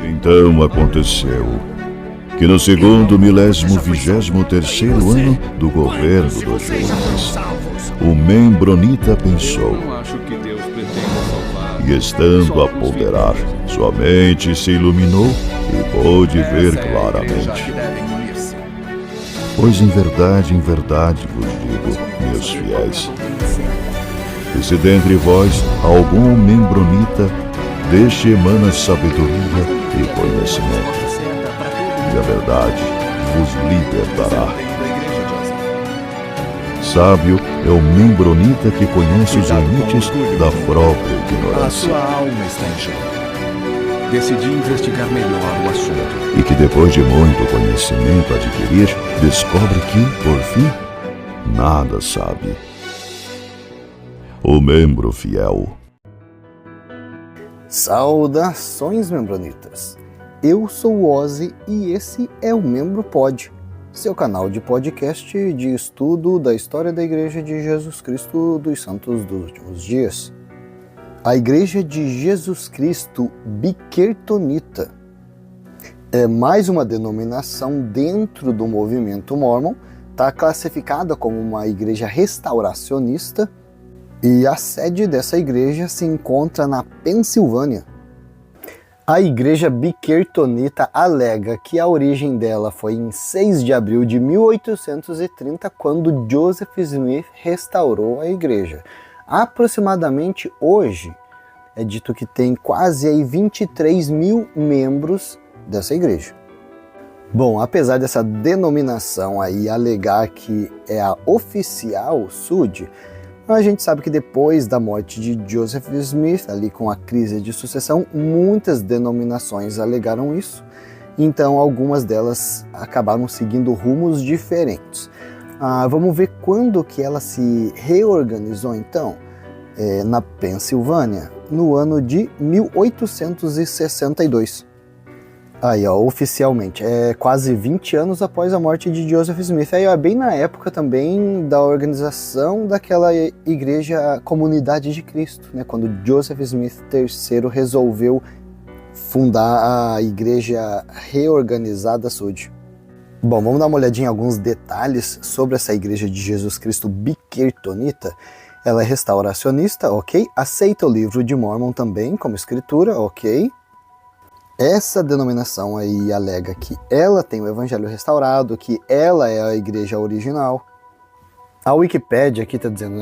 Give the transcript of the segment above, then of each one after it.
Então aconteceu que no segundo 1023º ano do governo do Jonas, o Membronita pensou, e estando a ponderar, sua mente se iluminou e pôde ver claramente. Pois em verdade vos digo, meus fiéis, que se dentre vós algum membronita, deste emana sabedoria e conhecimento, e a verdade vos libertará. Sábio é o membronita que conhece os limites da própria ignorância. A sua alma está em jogo. Decidi investigar melhor o assunto. E que depois de muito conhecimento adquirir, descobre que, por fim, nada sabe. O membro fiel. Saudações, membronitas! Eu sou o Ozzy e esse é o Membro Pod, seu canal de podcast de estudo da história da Igreja de Jesus Cristo dos Santos dos Últimos Dias. A Igreja de Jesus Cristo Bikertonita é mais uma denominação dentro do movimento mórmon, está classificada como uma igreja restauracionista e a sede dessa igreja se encontra na Pensilvânia. A Igreja Bikertonita alega que a origem dela foi em 6 de abril de 1830, quando Joseph Smith restaurou a igreja. Aproximadamente hoje, é dito que tem quase 23 mil membros dessa igreja. Bom, apesar dessa denominação aí alegar que é a oficial SUD, a gente sabe que depois da morte de Joseph Smith, ali com a crise de sucessão, muitas denominações alegaram isso, então algumas delas acabaram seguindo rumos diferentes. Vamos ver quando que ela se reorganizou então, na Pensilvânia, no ano de 1862. Aí, ó, oficialmente, quase 20 anos após a morte de Joseph Smith. Aí, ó, bem na época também da organização daquela igreja Comunidade de Cristo, né? Quando Joseph Smith III resolveu fundar a igreja reorganizada SUD. Bom, vamos dar uma olhadinha em alguns detalhes sobre essa igreja de Jesus Cristo Bikertonita. Ela é restauracionista, ok? Aceita o livro de Mórmon também como escritura, ok? Essa denominação aí alega que ela tem o evangelho restaurado, que ela é a igreja original. A Wikipédia aqui está dizendo,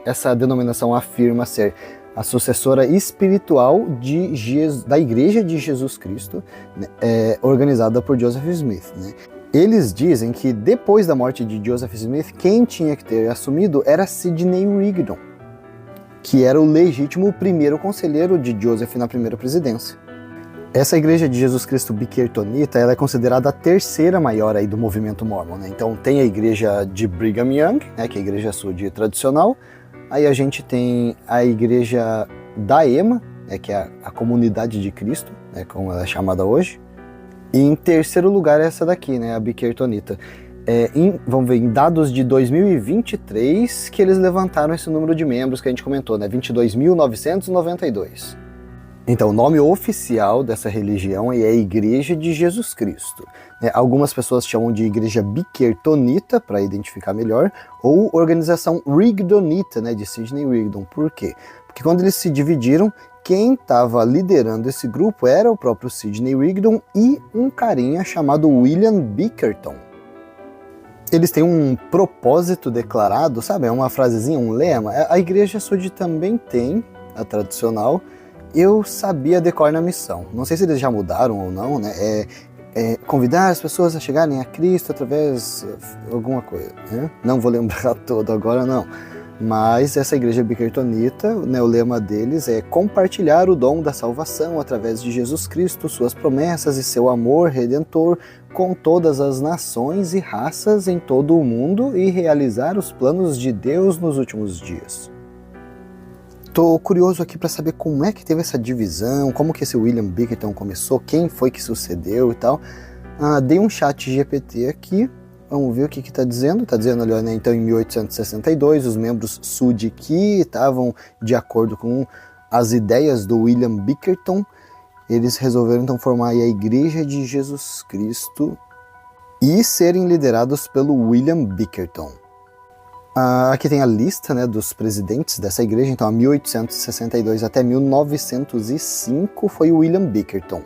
essa denominação afirma ser a sucessora espiritual da Igreja de Jesus Cristo, né, organizada por Joseph Smith, né? Eles dizem que depois da morte de Joseph Smith, quem tinha que ter assumido era Sidney Rigdon, que era o legítimo primeiro conselheiro de Joseph na primeira presidência. Essa igreja de Jesus Cristo Bikertonita, ela é considerada a terceira maior aí do movimento mórmon, né? Então tem a igreja de Brigham Young, né, que é a igreja SUD tradicional. Aí a gente tem a igreja da EMA, né, que é a Comunidade de Cristo, né, como ela é chamada hoje. E em terceiro lugar essa daqui, né, a Bikertonita. Vamos ver, em dados de 2023 que eles levantaram esse número de membros que a gente comentou, né, 22.992. Então, o nome oficial dessa religião é a Igreja de Jesus Cristo. Algumas pessoas chamam de Igreja Bikertonita, para identificar melhor, ou Organização Rigdonita, né, de Sidney Rigdon. Por quê? Porque quando eles se dividiram, quem estava liderando esse grupo era o próprio Sidney Rigdon e um carinha chamado William Bickerton. Eles têm um propósito declarado, sabe? É uma frasezinha, um lema. A Igreja SUD também tem, a tradicional. Eu sabia decor na missão. Não sei se eles já mudaram ou não, né? Convidar as pessoas a chegarem a Cristo através de alguma coisa, né? Não vou lembrar todo agora, não. Mas essa igreja bikertonita, né, o lema deles é compartilhar o dom da salvação através de Jesus Cristo, suas promessas e seu amor redentor com todas as nações e raças em todo o mundo e realizar os planos de Deus nos últimos dias. Tô curioso aqui para saber como é que teve essa divisão, como que esse William Bickerton começou, quem foi que sucedeu e tal. Dei um chat GPT aqui, vamos ver o que está dizendo. Está dizendo ali, né, então em 1862, os membros SUD que estavam de acordo com as ideias do William Bickerton, eles resolveram então formar aí a Igreja de Jesus Cristo e serem liderados pelo William Bickerton. Aqui tem a lista, né, dos presidentes dessa igreja. Então, a 1862 até 1905 foi o William Bickerton.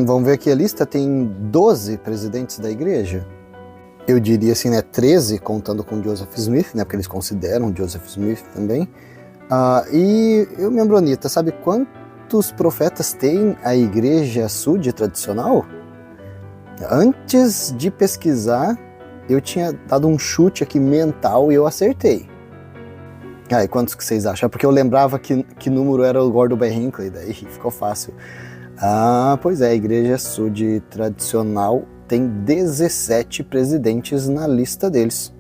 Vamos ver aqui a lista, tem 12 presidentes da igreja. Eu diria assim, né, 13 contando com Joseph Smith, né, porque eles consideram Joseph Smith também. E eu me lembro, Anitta, sabe quantos profetas tem a igreja Sud tradicional? Antes de pesquisar, eu tinha dado um chute aqui mental e eu acertei. E quantos que vocês acham? Porque eu lembrava que número era o Gordon B. Hinckley, daí ficou fácil. Pois é, a Igreja Sud tradicional tem 17 presidentes na lista deles.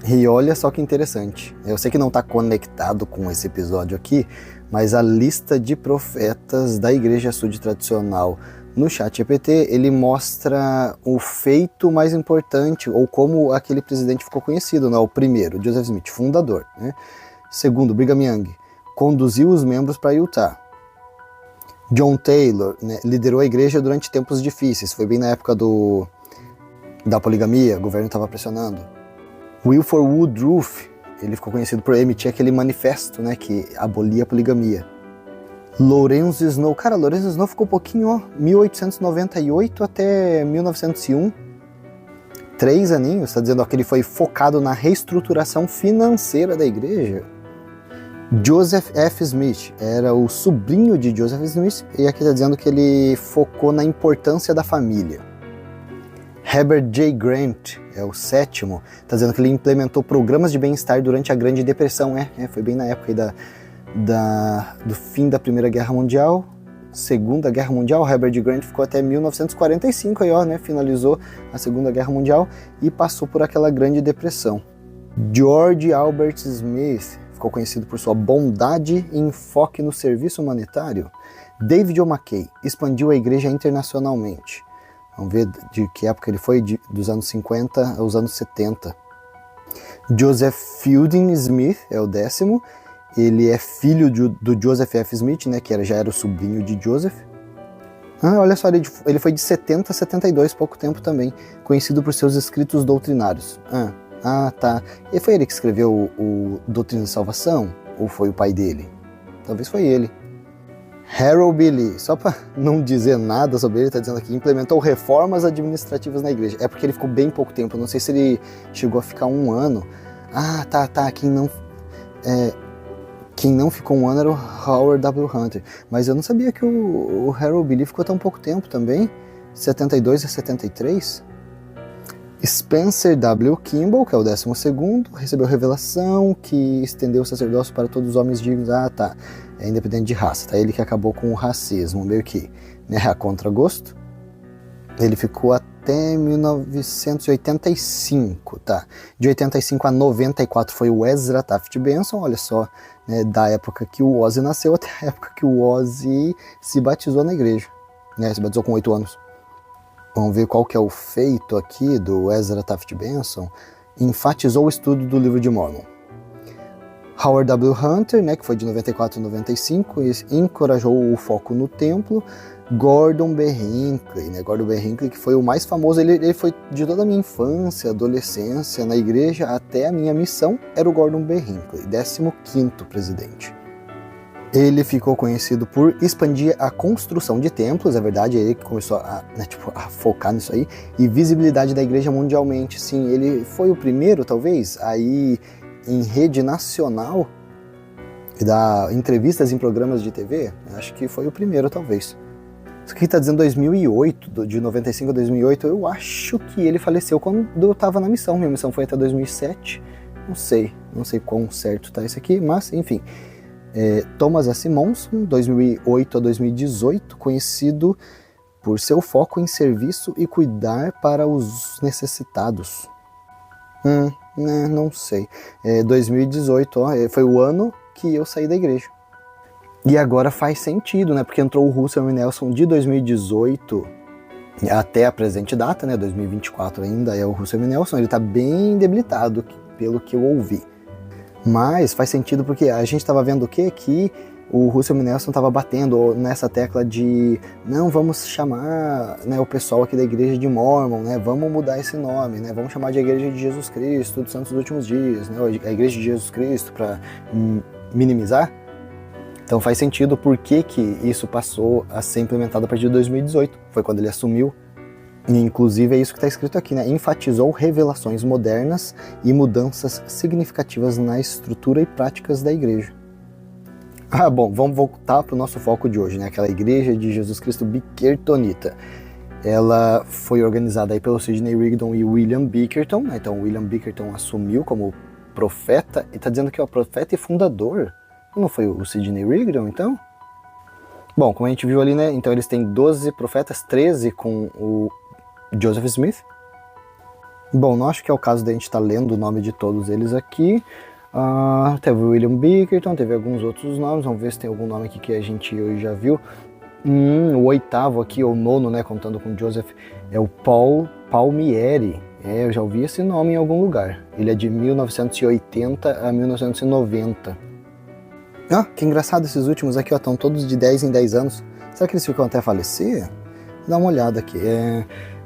E olha só que interessante. Eu sei que não está conectado com esse episódio aqui, mas a lista de profetas da Igreja Sud tradicional no ChatGPT, ele mostra o feito mais importante, ou como aquele presidente ficou conhecido, né? O primeiro, Joseph Smith, fundador, né? Segundo, Brigham Young, conduziu os membros para Utah. John Taylor, né, liderou a igreja durante tempos difíceis, foi bem na época da poligamia, o governo estava pressionando. Wilford Woodruff, ele ficou conhecido por emitir aquele manifesto, né, que abolia a poligamia. Lorenzo Snow, cara, Lorenzo Snow ficou pouquinho, 1898 até 1901, 3 aninhos, está dizendo que ele foi focado na reestruturação financeira da igreja. Joseph F. Smith, era o sobrinho de Joseph Smith, e aqui está dizendo que ele focou na importância da família. Herbert J. Grant, é o 7º, está dizendo que ele implementou programas de bem-estar durante a Grande Depressão, foi bem na época aí do fim da Primeira Guerra Mundial, Segunda Guerra Mundial. Herbert J. Grant ficou até 1945, finalizou a Segunda Guerra Mundial e passou por aquela Grande Depressão. George Albert Smith, ficou conhecido por sua bondade e enfoque no serviço humanitário. David O. McKay, expandiu a igreja internacionalmente. Vamos ver de que época ele foi, dos anos 50 aos anos 70. Joseph Fielding Smith, é o 10º. Ele é filho do Joseph F. Smith, né, que já era o sobrinho de Joseph. Olha só, ele foi de 70 a 72, pouco tempo também, conhecido por seus escritos doutrinários. Tá. E foi ele que escreveu o Doutrina da Salvação? Ou foi o pai dele? Talvez foi ele. Harold B. Lee, só para não dizer nada sobre ele, está dizendo aqui, implementou reformas administrativas na igreja. É porque ele ficou bem pouco tempo, não sei se ele chegou a ficar 1 ano. Tá, quem não ficou 1 ano era o Howard W. Hunter. Mas eu não sabia que o Harold B. Lee ficou tão pouco tempo também, 72 a 73. Spencer W. Kimball, que é o 12º, recebeu revelação que estendeu o sacerdócio para todos os homens dignos. É independente de raça, tá? Ele que acabou com o racismo, meio que, né, a contragosto. Ele ficou até 1985, tá? De 85 a 94 foi o Ezra Taft Benson, olha só, né, da época que o Ozzy nasceu até a época que o Ozzy se batizou na igreja, né? Se batizou com 8 anos. Vamos ver qual que é o feito aqui do Ezra Taft Benson. Enfatizou o estudo do livro de Mormon. Howard W. Hunter, né, que foi de 94 a 95, encorajou o foco no templo. Gordon B. Hinckley, né, Gordon B. Hinckley, que foi o mais famoso, ele foi de toda a minha infância, adolescência, na igreja, até a minha missão, era o Gordon B. Hinckley, 15º presidente. Ele ficou conhecido por expandir a construção de templos, é verdade, é ele que começou a focar nisso aí, e visibilidade da igreja mundialmente. Sim, ele foi o primeiro, talvez, aí em rede nacional, dar entrevistas em programas de TV, acho que foi o primeiro, talvez. Isso aqui está dizendo 2008, de 95 a 2008, eu acho que ele faleceu quando eu estava na missão, minha missão foi até 2007, não sei quão certo está isso aqui, mas enfim. Thomas S. Monson, 2008 a 2018, conhecido por seu foco em serviço e cuidar para os necessitados. Não sei. 2018, foi o ano que eu saí da igreja. E agora faz sentido, né? Porque entrou o Russell M. Nelson de 2018 até a presente data, né? 2024 ainda é o Russell M. Nelson. Ele está bem debilitado, pelo que eu ouvi. Mas faz sentido porque a gente estava vendo o quê? Que o Russell Nelson estava batendo nessa tecla de não, vamos chamar, né, o pessoal aqui da Igreja de Mormon, né, vamos mudar esse nome, né, vamos chamar de Igreja de Jesus Cristo dos Santos dos Últimos Dias, né, a Igreja de Jesus Cristo, para minimizar. Então faz sentido por que isso passou a ser implementado a partir de 2018, foi quando ele assumiu. E, inclusive é isso que está escrito aqui, né? Enfatizou revelações modernas e mudanças significativas na estrutura e práticas da igreja. Bom, vamos voltar para o nosso foco de hoje, né? Aquela Igreja de Jesus Cristo Bickertonita. Ela foi organizada aí pelo Sidney Rigdon e William Bickerton, né? Então William Bickerton assumiu como profeta, e está dizendo que é o profeta e fundador. Não foi o Sidney Rigdon, então? Bom, como a gente viu ali, né? Então eles têm 12 profetas, 13 com o Joseph Smith. Bom, não acho que é o caso da gente estar lendo o nome de todos eles aqui. Teve o William Bickerton, teve alguns outros nomes. Vamos ver se tem algum nome aqui que a gente hoje já viu. O oitavo aqui, ou nono, né, contando com Joseph, é o Paul Palmieri. Eu já ouvi esse nome em algum lugar. Ele é de 1980 a 1990. Que engraçado esses últimos aqui, estão todos de 10 em 10 anos. Será que eles ficam até falecer? Dá uma olhada aqui.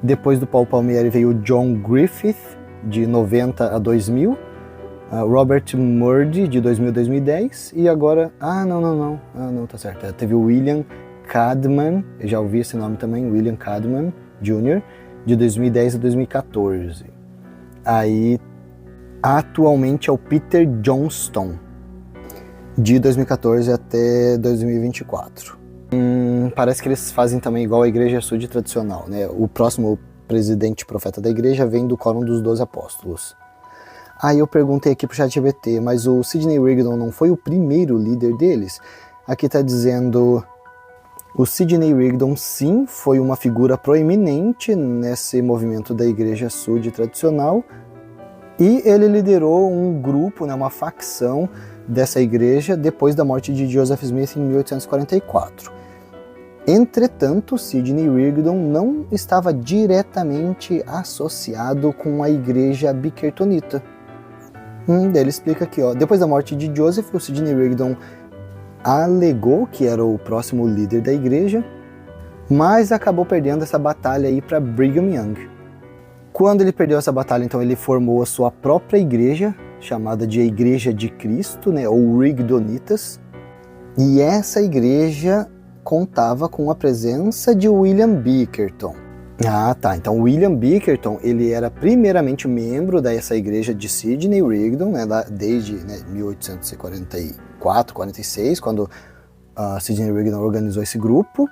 Depois do Paul Palmieri veio o John Griffith, de 90 a 2000. Robert Murdy, de 2000 a 2010. E agora... não, tá certo. Teve o William Cadman, eu já ouvi esse nome também, William Cadman Jr., de 2010 a 2014. Aí, atualmente é o Peter Johnston, de 2014 até 2024. Parece que eles fazem também igual a Igreja Sud tradicional, né? O próximo presidente profeta da igreja vem do Quórum dos 12 Apóstolos. Aí eu perguntei aqui pro ChatGPT, mas o Sidney Rigdon não foi o primeiro líder deles? Aqui está dizendo... O Sidney Rigdon, sim, foi uma figura proeminente nesse movimento da Igreja Sud tradicional, e ele liderou um grupo, né, uma facção dessa igreja depois da morte de Joseph Smith em 1844. Entretanto, Sidney Rigdon não estava diretamente associado com a Igreja Bickertonita. Daí ele explica aqui, depois da morte de Joseph, o Sidney Rigdon alegou que era o próximo líder da igreja, mas acabou perdendo essa batalha aí para Brigham Young. Quando ele perdeu essa batalha, então ele formou a sua própria igreja, chamada de Igreja de Cristo, né, ou Rigdonitas, e essa igreja contava com a presença de William Bickerton. Então William Bickerton, ele era primeiramente membro dessa igreja de Sidney Rigdon, né, desde 1844, 46, quando Sidney Rigdon organizou esse grupo,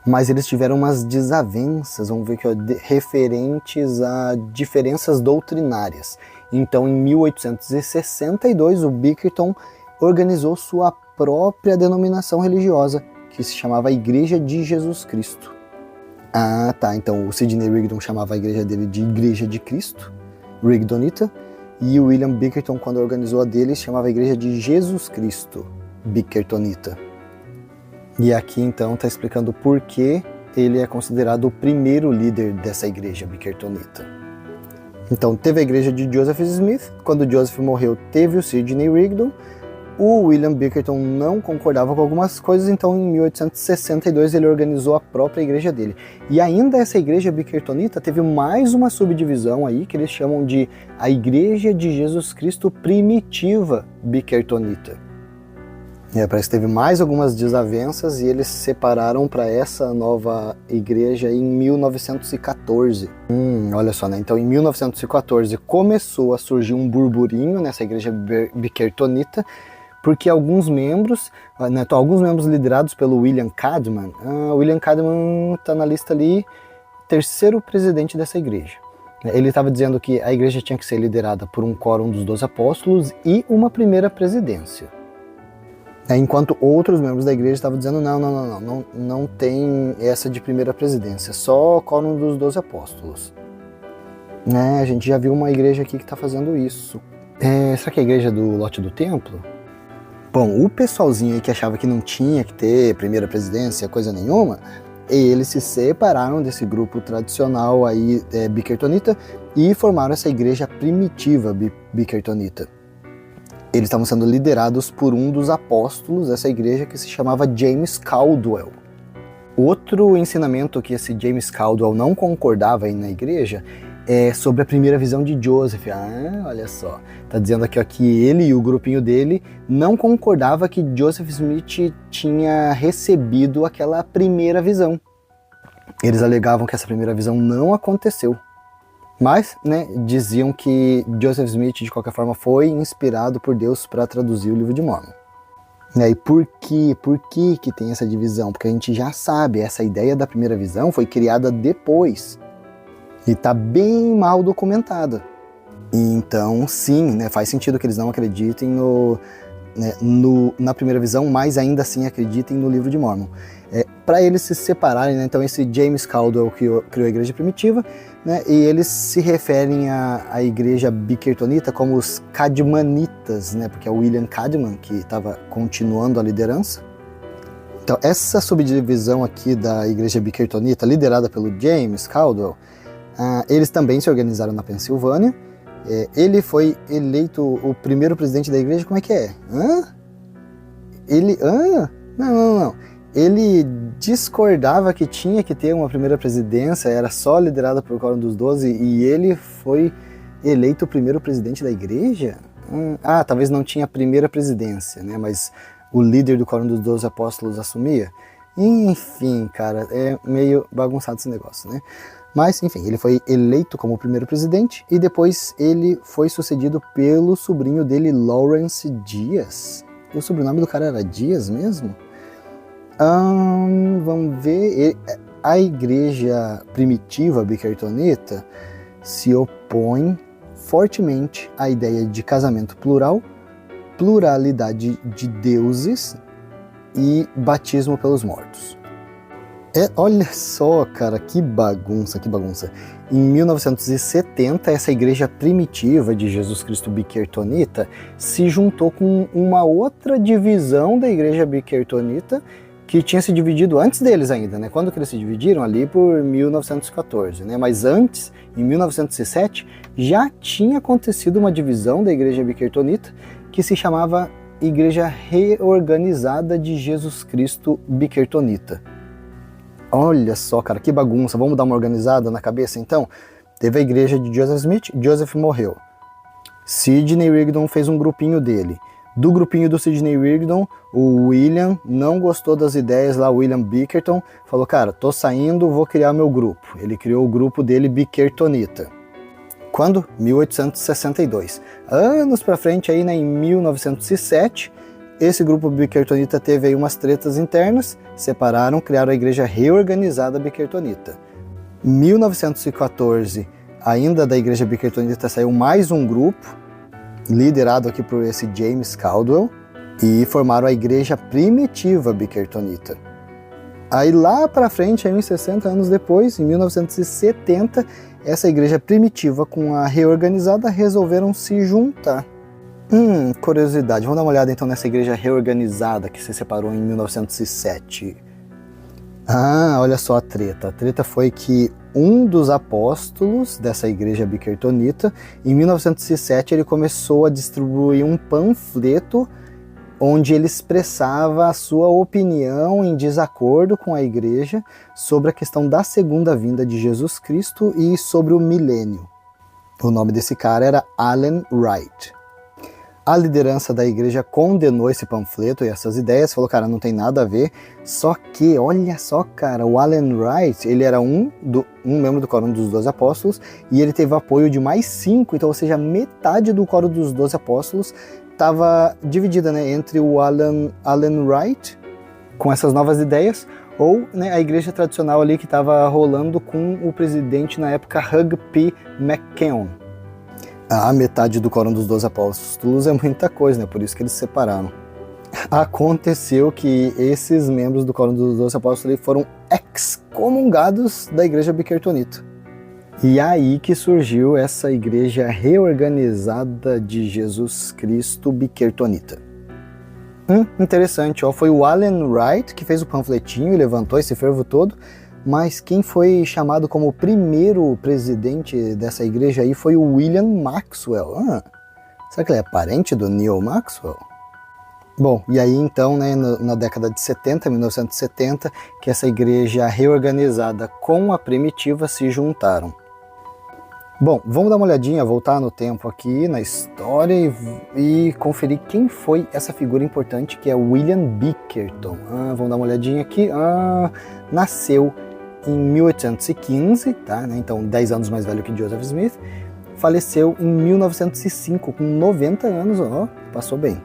mas eles tiveram umas desavenças, vamos ver aqui, referentes a diferenças doutrinárias. Então, em 1862, o Bickerton organizou sua própria denominação religiosa, que se chamava Igreja de Jesus Cristo. Então o Sidney Rigdon chamava a igreja dele de Igreja de Cristo, Rigdonita, e o William Bickerton, quando organizou a dele, chamava a igreja de Jesus Cristo, Bickertonita. E aqui então está explicando por que ele é considerado o primeiro líder dessa igreja Bickertonita. Então teve a igreja de Joseph Smith, quando Joseph morreu teve o Sidney Rigdon. O William Bickerton não concordava com algumas coisas, então em 1862 ele organizou a própria igreja dele. E ainda essa igreja Bickertonita teve mais uma subdivisão aí, que eles chamam de a Igreja de Jesus Cristo Primitiva Bickertonita. Parece que teve mais algumas desavenças e eles se separaram para essa nova igreja em 1914. Olha só, né? Então em 1914 começou a surgir um burburinho nessa igreja Bickertonita, porque alguns membros liderados pelo William Cadman, William Cadman está na lista ali, terceiro presidente dessa igreja. Ele estava dizendo que a igreja tinha que ser liderada por um quórum dos 12 apóstolos e uma primeira presidência. Enquanto outros membros da igreja estavam dizendo, não tem essa de primeira presidência, só quórum dos 12 apóstolos. A gente já viu uma igreja aqui que está fazendo isso. Será que é a igreja do lote do templo? Bom, o pessoalzinho aí que achava que não tinha que ter primeira presidência, coisa nenhuma, eles se separaram desse grupo tradicional aí, Bickertonita, e formaram essa igreja primitiva Bickertonita. Eles estavam sendo liderados por um dos apóstolos dessa igreja que se chamava James Caldwell. Outro ensinamento que esse James Caldwell não concordava aí na igreja é sobre a primeira visão de Joseph. Olha só, tá dizendo aqui ó, que ele e o grupinho dele não concordava que Joseph Smith tinha recebido aquela primeira visão. Eles alegavam que essa primeira visão não aconteceu. Mas, né, diziam que Joseph Smith, de qualquer forma, foi inspirado por Deus para traduzir o livro de Mórmon. E por que tem essa divisão? Porque a gente já sabe, essa ideia da primeira visão foi criada depois. E está bem mal documentada. Então, sim, né, faz sentido que eles não acreditem na primeira visão, mas ainda assim acreditem no livro de Mórmon. Para eles se separarem, né, então esse James Caldwell criou a igreja primitiva, né, e eles se referem à igreja Bickertonita como os Cadmanitas, né, porque é o William Cadman que estava continuando a liderança. Então essa subdivisão aqui da igreja Bickertonita, liderada pelo James Caldwell, eles também se organizaram na Pensilvânia. Ele foi eleito o primeiro presidente da igreja. Como é que é? Não. Ele discordava que tinha que ter uma primeira presidência, era só liderada por Quórum dos 12, e ele foi eleito o primeiro presidente da igreja? Talvez não tinha a primeira presidência, né? Mas o líder do Quórum dos 12 apóstolos assumia. Enfim, cara, é meio bagunçado esse negócio, né? Mas, enfim, ele foi eleito como primeiro presidente e depois ele foi sucedido pelo sobrinho dele, Lawrence Dias. O sobrenome do cara era Dias mesmo? Vamos ver. A igreja primitiva Bickertonita se opõe fortemente à ideia de casamento plural, pluralidade de deuses e batismo pelos mortos. Olha só, cara, que bagunça. Em 1970, essa igreja primitiva de Jesus Cristo Bickertonita se juntou com uma outra divisão da igreja Bickertonita que tinha se dividido antes deles ainda, né? Quando que eles se dividiram? Ali por 1914, né? Mas antes, em 1907, já tinha acontecido uma divisão da igreja Bickertonita que se chamava Igreja Reorganizada de Jesus Cristo Bickertonita. Olha só, cara, que bagunça. Vamos dar uma organizada na cabeça, então? Teve a igreja de Joseph Smith, Joseph morreu. Sidney Rigdon fez um grupinho dele. Do grupinho do Sidney Rigdon, o William não gostou das ideias lá, William Bickerton, falou, cara, tô saindo, vou criar meu grupo. Ele criou o grupo dele, Bickertonita. Quando? 1862. Anos pra frente, aí, né, em 1907, esse grupo Bickertonita teve aí umas tretas internas, separaram, criaram a igreja reorganizada Bickertonita. Em 1914, ainda da igreja Bickertonita saiu mais um grupo, liderado aqui por esse James Caldwell, e formaram a igreja primitiva Bickertonita. Aí lá pra frente, aí uns 60 anos depois, em 1970, essa igreja primitiva com a reorganizada resolveram se juntar. Curiosidade, vamos dar uma olhada então nessa igreja reorganizada que se separou em 1907. Olha só a treta. A treta foi que um dos apóstolos dessa igreja Bickertonita, em 1907, ele começou a distribuir um panfleto onde ele expressava a sua opinião em desacordo com a igreja sobre a questão da segunda vinda de Jesus Cristo e sobre o milênio. O nome desse cara era Allen Wright. A liderança da igreja condenou esse panfleto e essas ideias, falou, cara, não tem nada a ver. Só que, olha só, cara, o Allen Wright, ele era um membro do Quórum dos 12 Apóstolos e ele teve apoio de mais 5, então, ou seja, metade do Quórum dos 12 Apóstolos estava dividida, né, entre o Allen Wright, com essas novas ideias, ou, né, a igreja tradicional ali que estava rolando com o presidente na época, Hugh P. McKeown. A metade do Quórum dos 12 Apóstolos é muita coisa, né? Por isso que eles se separaram. Aconteceu que esses membros do Quórum dos 12 Apóstolos foram excomungados da igreja Bickertonita. E aí que surgiu essa igreja reorganizada de Jesus Cristo Bickertonita. Interessante, ó, foi o Allen Wright que fez o panfletinho e levantou esse fervo todo, mas quem foi chamado como o primeiro presidente dessa igreja aí foi o William Maxwell. Será que ele é parente do Neil Maxwell? Bom, e aí então, né, na década de 70, 1970, que essa igreja reorganizada com a primitiva se juntaram. Bom, vamos dar uma olhadinha, voltar no tempo aqui, na história e conferir quem foi essa figura importante que é William Bickerton. Vamos dar uma olhadinha aqui. Nasceu em 1815, tá? Né? Então 10 anos mais velho que Joseph Smith. Faleceu em 1905, com 90 anos, passou bem.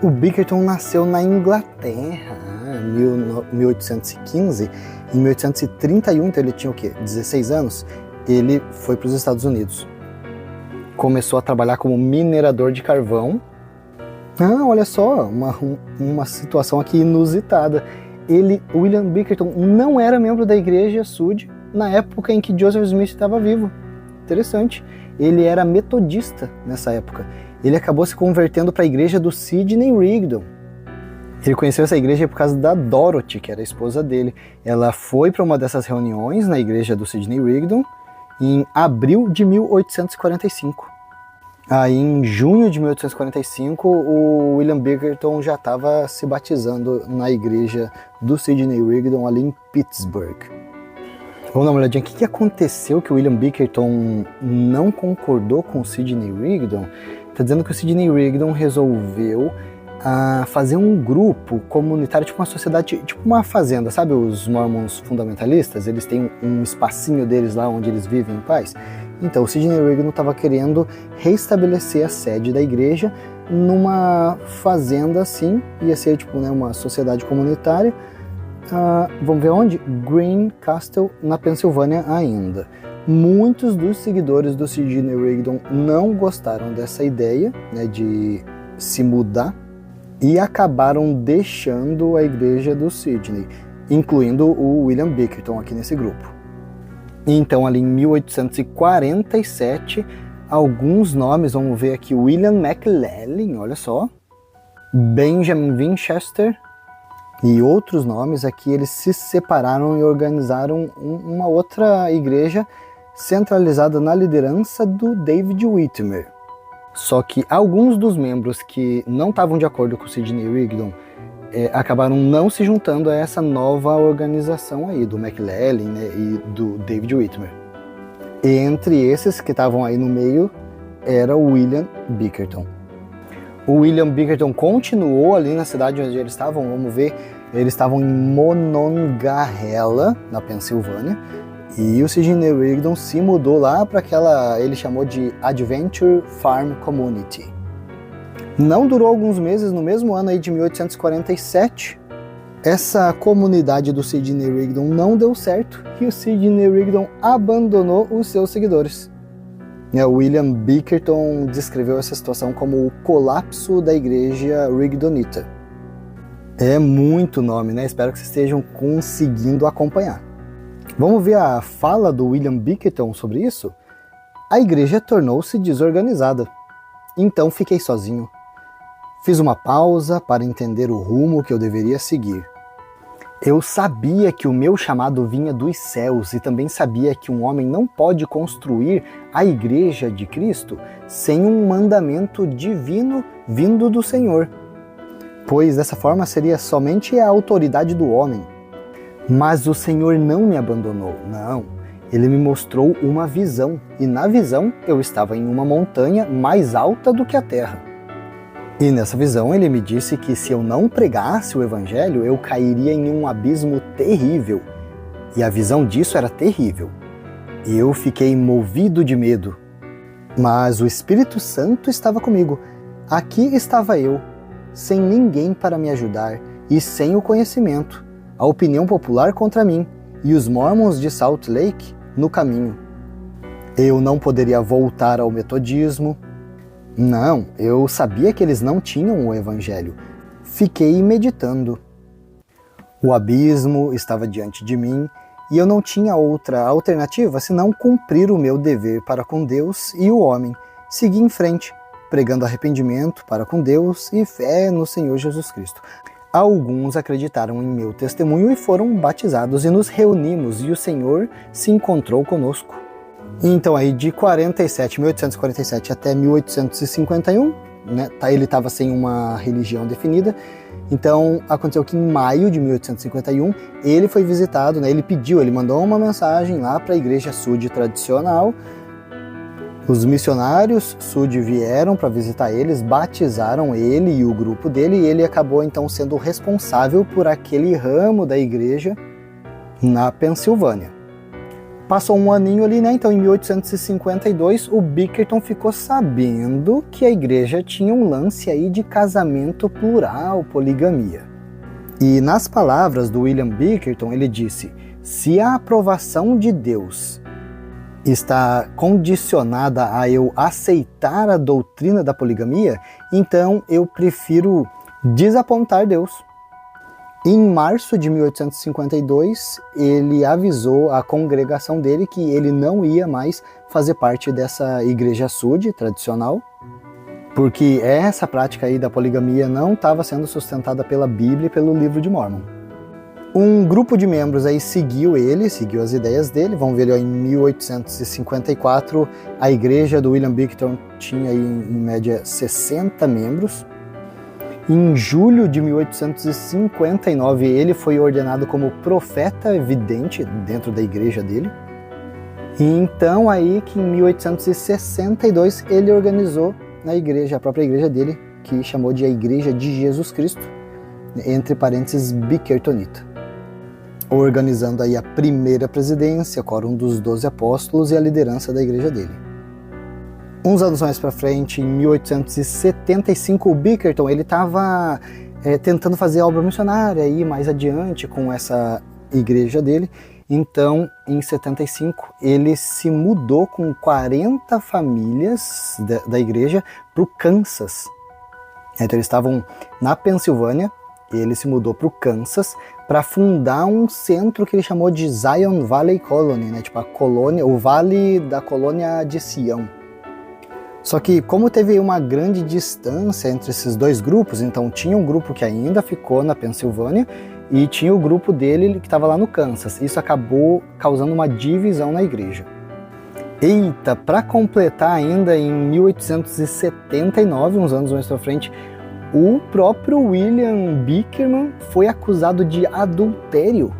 O Bickerton nasceu na Inglaterra, em 1815. Em 1831, então ele tinha o quê? 16 anos. Ele foi para os Estados Unidos. Começou a trabalhar como minerador de carvão. Olha só, uma situação aqui inusitada. William Bickerton, não era membro da igreja Sud na época em que Joseph Smith estava vivo. Interessante. Ele era metodista nessa época. Ele acabou se convertendo para a igreja do Sidney Rigdon. Ele conheceu essa igreja por causa da Dorothy, que era a esposa dele. Ela foi para uma dessas reuniões na igreja do Sidney Rigdon em abril de 1845. Aí, em junho de 1845, o William Bickerton já estava se batizando na igreja do Sidney Rigdon ali em Pittsburgh. Vamos dar uma olhadinha. O que aconteceu que o William Bickerton não concordou com o Sidney Rigdon? Está dizendo que o Sidney Rigdon resolveu fazer um grupo comunitário, tipo uma sociedade, tipo uma fazenda, sabe os mormons fundamentalistas? Eles têm um espacinho deles lá onde eles vivem em paz. Então o Sidney Rigdon estava querendo restabelecer a sede da igreja numa fazenda assim, ia ser tipo, né, uma sociedade comunitária. Vamos ver onde? Green Castle, na Pensilvânia ainda. Muitos dos seguidores do Sidney Rigdon não gostaram dessa ideia, né, de se mudar e acabaram deixando a igreja do Sidney, incluindo o William Bickerton aqui nesse grupo. Então, ali em 1847, alguns nomes, vamos ver aqui, William McLellin, olha só, Benjamin Winchester e outros nomes aqui, eles se separaram e organizaram uma outra igreja centralizada na liderança do David Whitmer. Só que alguns dos membros que não estavam de acordo com o Sidney Rigdon acabaram não se juntando a essa nova organização aí, do McLellin, né, e do David Whitmer. E entre esses que estavam aí no meio era o William Bickerton. O William Bickerton continuou ali na cidade onde eles estavam, vamos ver, eles estavam em Monongahela, na Pensilvânia, e o Sidney Rigdon se mudou lá para aquela, ele chamou de Adventure Farm Community. Não durou alguns meses, no mesmo ano aí de 1847, essa comunidade do Sidney Rigdon não deu certo e o Sidney Rigdon abandonou os seus seguidores. O William Bickerton descreveu essa situação como o colapso da igreja Rigdonita. É muito nome, né? Espero que vocês estejam conseguindo acompanhar. Vamos ver a fala do William Bickerton sobre isso? A igreja tornou-se desorganizada. Então fiquei sozinho. Fiz uma pausa para entender o rumo que eu deveria seguir. Eu sabia que o meu chamado vinha dos céus e também sabia que um homem não pode construir a igreja de Cristo sem um mandamento divino vindo do Senhor, pois dessa forma seria somente a autoridade do homem. Mas o Senhor não me abandonou, não. Ele me mostrou uma visão, e na visão eu estava em uma montanha mais alta do que a terra. E nessa visão ele me disse que se eu não pregasse o evangelho, eu cairia em um abismo terrível. E a visão disso era terrível. E eu fiquei movido de medo. Mas o Espírito Santo estava comigo. Aqui estava eu, sem ninguém para me ajudar e sem o conhecimento, a opinião popular contra mim e os Mormons de Salt Lake no caminho. Eu não poderia voltar ao metodismo. Não, eu sabia que eles não tinham o evangelho. Fiquei meditando. O abismo estava diante de mim e eu não tinha outra alternativa senão cumprir o meu dever para com Deus e o homem. Segui em frente, pregando arrependimento para com Deus e fé no Senhor Jesus Cristo. Alguns acreditaram em meu testemunho e foram batizados, e nos reunimos e o Senhor se encontrou conosco. Então aí de 1847 até 1851, né, ele estava sem uma religião definida. Então aconteceu que em maio de 1851 ele foi visitado, né, ele mandou uma mensagem lá para a igreja Sud tradicional. Os missionários Sud vieram para visitar eles, batizaram ele e o grupo dele, e ele acabou então sendo responsável por aquele ramo da igreja na Pensilvânia. Passou um aninho ali, né? Então em 1852 o Bickerton ficou sabendo que a igreja tinha um lance aí de casamento plural, poligamia. E nas palavras do William Bickerton ele disse: se a aprovação de Deus está condicionada a eu aceitar a doutrina da poligamia, então eu prefiro desapontar Deus. Em março de 1852, ele avisou a congregação dele que ele não ia mais fazer parte dessa igreja Sud tradicional, porque essa prática aí da poligamia não estava sendo sustentada pela Bíblia e pelo livro de Mórmon. Um grupo de membros aí seguiu as ideias dele. Vamos ver ali, ó, em 1854, a igreja do William Bickerton tinha aí, em média 60 membros. Em julho de 1859, ele foi ordenado como profeta vidente dentro da igreja dele. E então aí que em 1862 ele organizou na igreja, a própria igreja dele, que chamou de a Igreja de Jesus Cristo, entre parênteses Bickertonita, organizando aí a primeira presidência, quórum dos 12 apóstolos e a liderança da igreja dele. Uns anos mais para frente, em 1875, o Bickerton ele estava tentando fazer obra missionária aí mais adiante com essa igreja dele. Então, em 75, ele se mudou com 40 famílias da igreja para o Kansas. Então, eles estavam na Pensilvânia, e ele se mudou para o Kansas para fundar um centro que ele chamou de Zion Valley Colony, né? Tipo a colônia, o Vale da Colônia de Sião. Só que como teve uma grande distância entre esses dois grupos, então tinha um grupo que ainda ficou na Pensilvânia e tinha o grupo dele que estava lá no Kansas. Isso acabou causando uma divisão na igreja. Eita, para completar ainda, em 1879, uns anos mais para frente, o próprio William Bickerman foi acusado de adultério.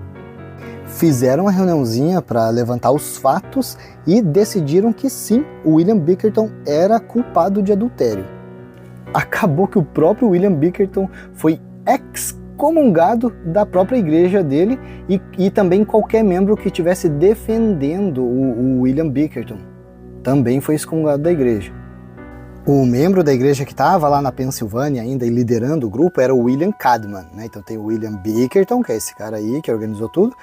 Fizeram uma reuniãozinha para levantar os fatos e decidiram que sim, o William Bickerton era culpado de adultério. Acabou que o próprio William Bickerton foi excomungado da própria igreja dele e também qualquer membro que estivesse defendendo o William Bickerton também foi excomungado da igreja. O membro da igreja que estava lá na Pensilvânia ainda e liderando o grupo era o William Cadman, né? Então tem o William Bickerton, que é esse cara aí que organizou tudo,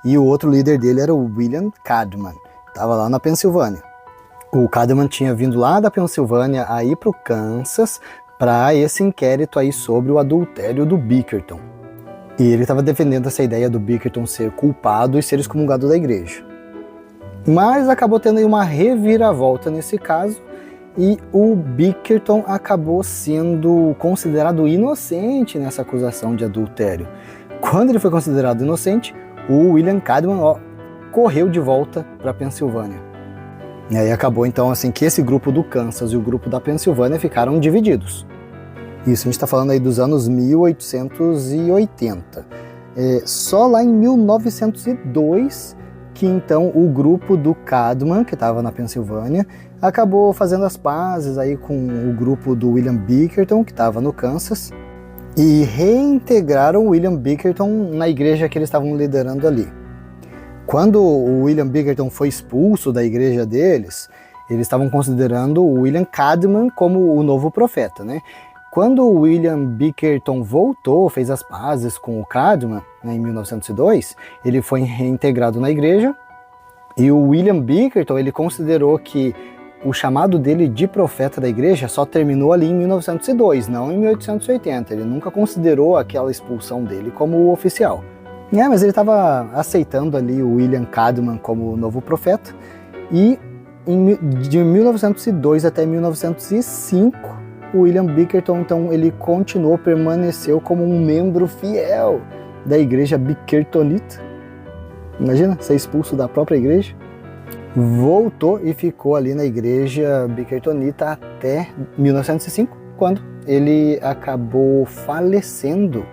e o outro líder dele era o William Cadman, estava lá na Pensilvânia. O Cadman tinha vindo lá da Pensilvânia aí para o Kansas para esse inquérito aí sobre o adultério do Bickerton. E ele estava defendendo essa ideia do Bickerton ser culpado e ser excomungado da igreja. Mas acabou tendo aí uma reviravolta nesse caso, e o Bickerton acabou sendo considerado inocente nessa acusação de adultério. Quando ele foi considerado inocente, o William Cadman correu de volta para a Pensilvânia. E aí acabou então assim que esse grupo do Kansas e o grupo da Pensilvânia ficaram divididos. Isso a gente está falando aí dos anos 1880. Só lá em 1902 que então o grupo do Cadman, que estava na Pensilvânia, acabou fazendo as pazes aí com o grupo do William Bickerton, que estava no Kansas, e reintegraram o William Bickerton na igreja que eles estavam liderando ali. Quando o William Bickerton foi expulso da igreja deles, eles estavam considerando o William Cadman como o novo profeta, né? Quando o William Bickerton voltou, fez as pazes com o Cadman, né, em 1902, ele foi reintegrado na igreja, e o William Bickerton ele considerou que o chamado dele de profeta da igreja só terminou ali em 1902, não em 1880. Ele nunca considerou aquela expulsão dele como oficial. Mas ele estava aceitando ali o William Cadman como novo profeta, e de 1902 até 1905, o William Bickerton, então, ele permaneceu como um membro fiel da igreja Bickertonita. Imagina, ser expulso da própria igreja. voltou e ficou ali na igreja bickertonita até 1905, quando ele acabou falecendo.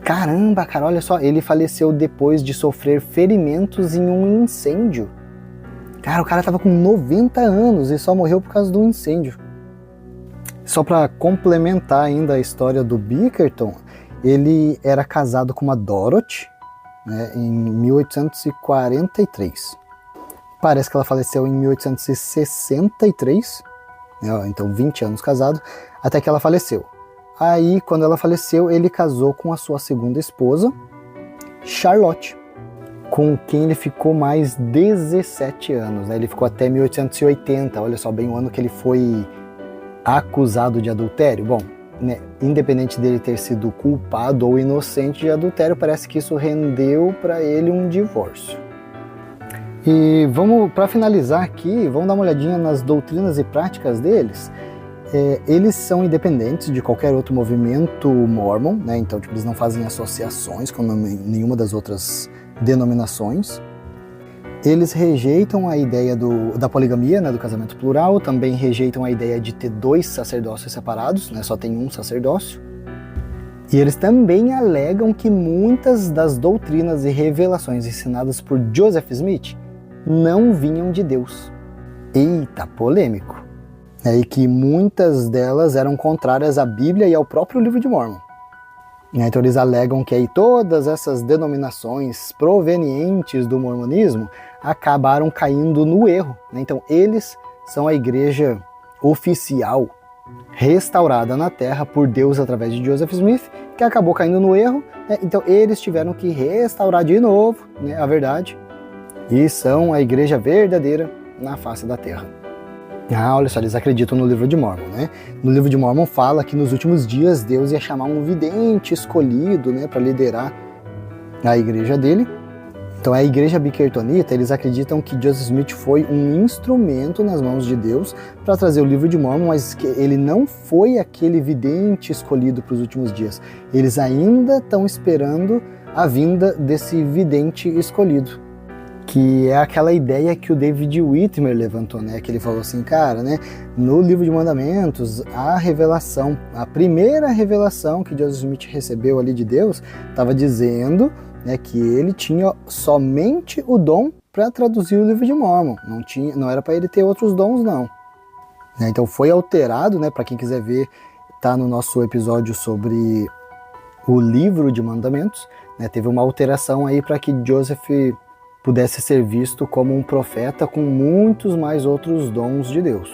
Caramba, cara, olha só, ele faleceu depois de sofrer ferimentos em um incêndio. Cara, o cara tava com 90 anos e só morreu por causa do incêndio. Só para complementar ainda a história do Bickerton, ele era casado com uma Dorothy, né, em 1843. Parece que ela faleceu em 1863, né, então 20 anos casado, até que ela faleceu. Aí, quando ela faleceu, ele casou com a sua segunda esposa, Charlotte, com quem ele ficou mais 17 anos. Né? Ele ficou até 1880, olha só, bem o ano que ele foi acusado de adultério. Bom, né, independente dele ter sido culpado ou inocente de adultério, parece que isso rendeu para ele um divórcio. E vamos, para finalizar aqui, vamos dar uma olhadinha nas doutrinas e práticas deles. Eles são independentes de qualquer outro movimento mormon, né? Então tipo, eles não fazem associações com nenhuma das outras denominações. Eles rejeitam a ideia da poligamia, né, do casamento plural, também rejeitam a ideia de ter 2 sacerdócios separados, né, só tem um sacerdócio. E eles também alegam que muitas das doutrinas e revelações ensinadas por Joseph Smith não vinham de Deus. Eita, polêmico! E que muitas delas eram contrárias à Bíblia e ao próprio livro de Mórmon. Então eles alegam que aí todas essas denominações provenientes do mormonismo acabaram caindo no erro. Então eles são a igreja oficial restaurada na Terra por Deus através de Joseph Smith, que acabou caindo no erro. Então eles tiveram que restaurar de novo, né, a verdade, e são a igreja verdadeira na face da Terra. Olha só, eles acreditam no livro de Mórmon, né? No livro de Mórmon fala que nos últimos dias Deus ia chamar um vidente escolhido, né, para liderar a igreja dele. Então a igreja bickertonita, eles acreditam que Joseph Smith foi um instrumento nas mãos de Deus para trazer o livro de Mórmon, mas que ele não foi aquele vidente escolhido para os últimos dias. Eles ainda estão esperando a vinda desse vidente escolhido, que é aquela ideia que o David Whitmer levantou, né? Que ele falou assim, cara, né? No livro de mandamentos, a primeira revelação que Joseph Smith recebeu ali de Deus, estava dizendo, né, que ele tinha somente o dom para traduzir o livro de Mórmon. Não era para ele ter outros dons, não. Então foi alterado, né? Para quem quiser ver, tá no nosso episódio sobre o livro de mandamentos, né? Teve uma alteração aí para que Joseph pudesse ser visto como um profeta com muitos mais outros dons de Deus.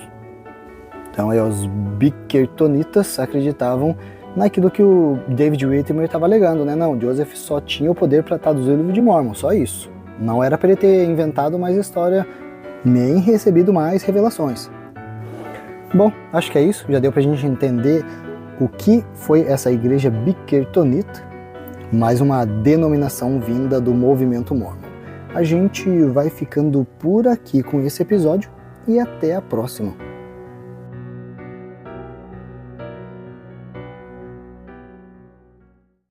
Então aí, os bickertonitas acreditavam naquilo que o David Whitmer estava alegando, né? Não, Joseph só tinha o poder para traduzir o livro de Mórmon, só isso. Não era para ele ter inventado mais história, nem recebido mais revelações. Bom, acho que é isso, já deu para a gente entender o que foi essa igreja bickertonita, mais uma denominação vinda do movimento Mórmon. A gente vai ficando por aqui com esse episódio e até a próxima.